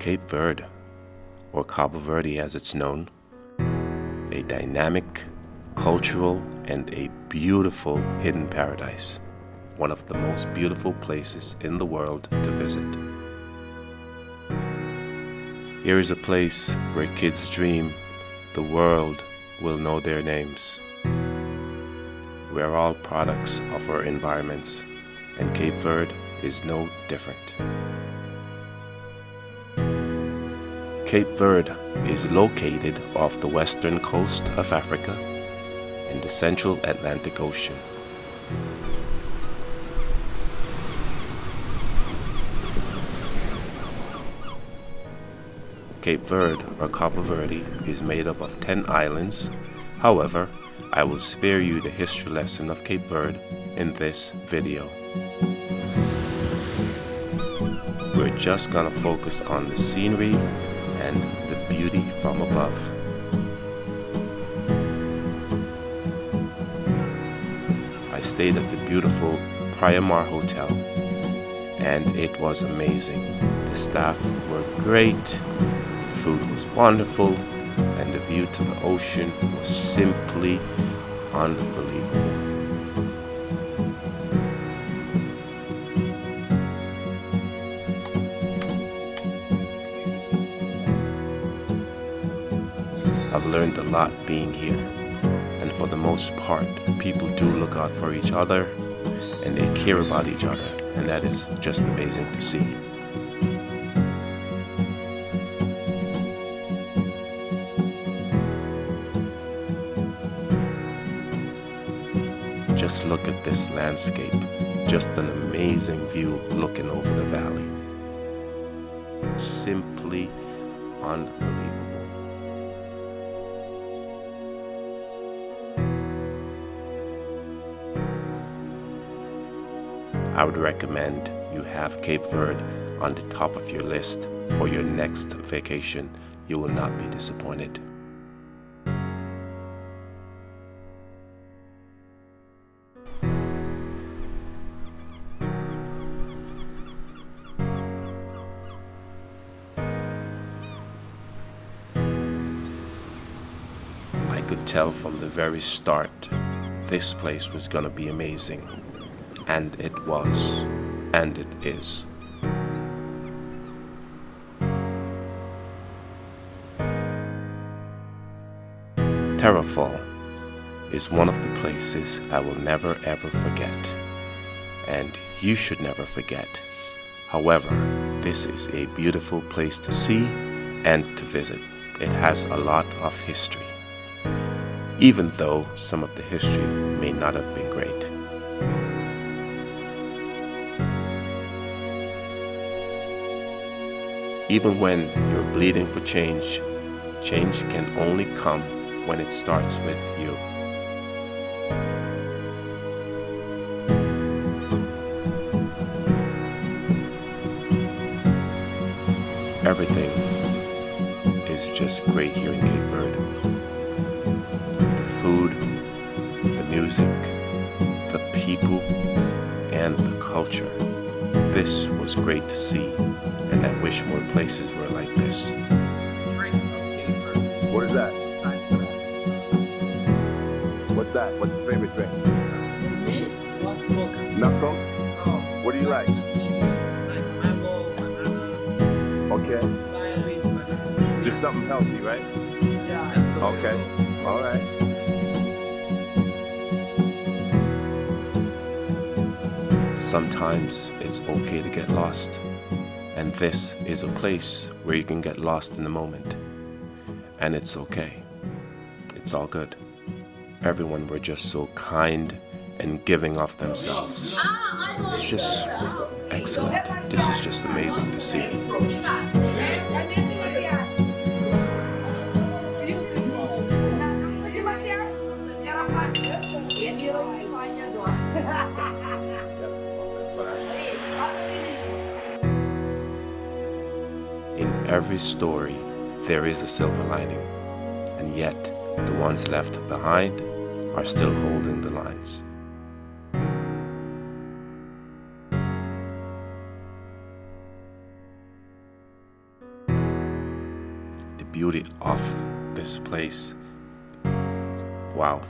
Cape Verde, or Cabo Verde as it's known, a dynamic, cultural, and a beautiful hidden paradise, one of the most beautiful places in the world to visit. Here is a place where kids dream the world will know their names. We are all products of our environments, and Cape Verde is no different. Cape Verde is located off the western coast of Africa in the central Atlantic Ocean. Cape Verde, or Cabo Verde, is made up of 10 islands. However, I will spare you the history lesson of Cape Verde in this video. We're just gonna focus on the scenery and the beauty from above. I stayed at the beautiful Praia Hotel, and it was amazing. The staff were great. Food was wonderful, and the view to the ocean was simply unbelievable. I've learned a lot being here, and for the most part, people do look out for each other, and they care about each other, and that is just amazing to see. Just look at this landscape, just an amazing view looking over the valley. Simply unbelievable. I would recommend you have Cape Verde on the top of your list for your next vacation. You will not be disappointed. I could tell from the very start this place was gonna be amazing, and it was, and it is. Terrafal is one of the places I will never ever forget, and you should never forget. However, this is a beautiful place to see and to visit. It has a lot of history, even though some of the history may not have been great. Even when you're bleeding for change, change can only come when it starts with you. Everything is just great here in Cape Verde. The food, the music, the people, and the culture. This was great to see, and I wish more places were like this. What is that? What's that? What's your favorite drink? Me? Lots of Coke. Not Coke? Oh. What do you like? Mango, banana, Okay. violet, banana. Just something healthy, right? Yeah, that's the Okay. All right. Sometimes it's okay to get lost, and this is a place where you can get lost in the moment. And it's okay. It's all good. Everyone were just so kind and giving of themselves. It's just excellent. This is just amazing to see. In every story, there is a silver lining, and yet the ones left behind are still holding the lines. the beauty of this place. Wow.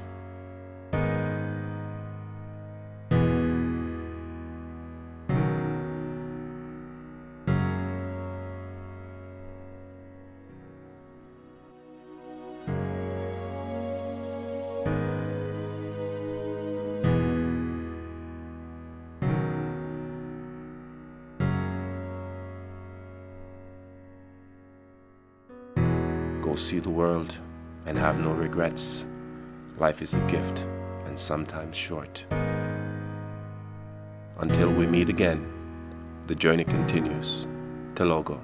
Go see the world and have no regrets. Life is a gift and sometimes short. Until we meet again, the journey continues. Telogo.